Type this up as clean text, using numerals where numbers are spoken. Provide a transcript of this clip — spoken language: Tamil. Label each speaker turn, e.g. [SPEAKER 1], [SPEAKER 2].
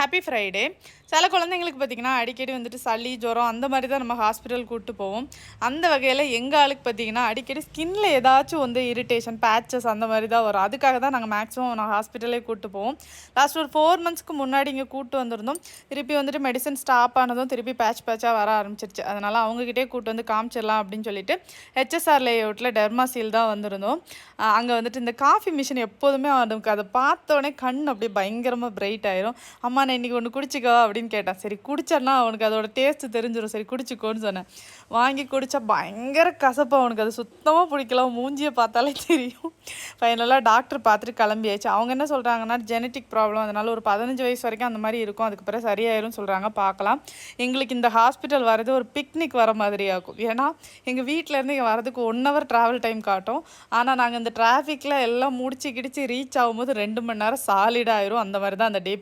[SPEAKER 1] Happy Friday. சில குழந்தைங்களுக்கு பார்த்திங்கன்னா அடிக்கடி வந்துட்டு சளி ஜுரம் அந்த மாதிரி தான் நம்ம ஹாஸ்பிட்டல் கூப்பிட்டு போவோம். அந்த வகையில் எங்கள் ஆளுக்கு பார்த்திங்கன்னா அடிக்கடி ஸ்கின்னில் ஏதாச்சும் வந்து இரிட்டேஷன் பேச்சஸ் அந்த மாதிரி தான் வரும். அதுக்காக தான் நாங்கள் மேக்ஸிமம் ஹாஸ்பிட்டலே கூப்பிட்டு போவோம். லாஸ்ட் ஒரு 4 மந்த்ஸ்க்கு முன்னாடி இங்கே கூப்பிட்டு வந்திருந்தோம். திருப்பி வந்துட்டு மெடிசன் ஸ்டாப் ஆனதும் திருப்பி பேட்சாக வர ஆரம்பிச்சிருச்சு. அதனால் அவங்ககிட்டே கூப்பிட்டு வந்து காமிச்சிடலாம் அப்படின்னு சொல்லிட்டு ஹெச்எஸ்ஆர் லேஅவுட்டில் டெர்மாசீல் தான் வந்திருந்தோம். அங்கே வந்துட்டு இந்த காஃபி மிஷின் எப்போதுமே அவனுக்கு அதை பார்த்தோடனே கண் அப்படியே பயங்கரமாக பிரைட் ஆயிரும். அம்மா நான் இன்றைக்கி ஒன்று குடிச்சிக்கோ அப்படின்னு கேட்டான். சரி குடிச்சேன்னா அவனுக்கு அதோட டேஸ்ட்டு தெரிஞ்சிடும், சரி குடிச்சிக்கோன்னு சொன்னேன். வாங்கி குடித்தா பயங்கர கசப்பு, அவனுக்கு அது சுத்தமாக பிடிக்கல. மூஞ்சியை பார்த்தாலே தெரியும். ஃபைனலாக டாக்டர் பார்த்துட்டு கிளம்பியாச்சு. அவங்க என்ன சொல்கிறாங்கன்னா ஜெனட்டிக் ப்ராப்ளம், அதனால் ஒரு 15 வயசு வரைக்கும் அந்த மாதிரி இருக்கும், அதுக்கு பிறகு சரியாயிரும் சொல்கிறாங்க. பார்க்கலாம். எங்களுக்கு இந்த ஹாஸ்பிட்டல் வர்றது ஒரு பிக்னிக் வர மாதிரி ஆகும். ஏன்னா எங்கள் வீட்டிலேருந்து இங்கே வரதுக்கு 1 ஹவர் ட்ராவல் டைம் காட்டும். ஆனால் நாங்கள் இந்த டிராஃபிக்கில் எல்லாம் முடிச்சு கிடிச்சு ரீச் ஆகும்போது 2 மணி நேரம் சாலிடாக ஆயிரும். அந்த மாதிரி தான் அந்த டே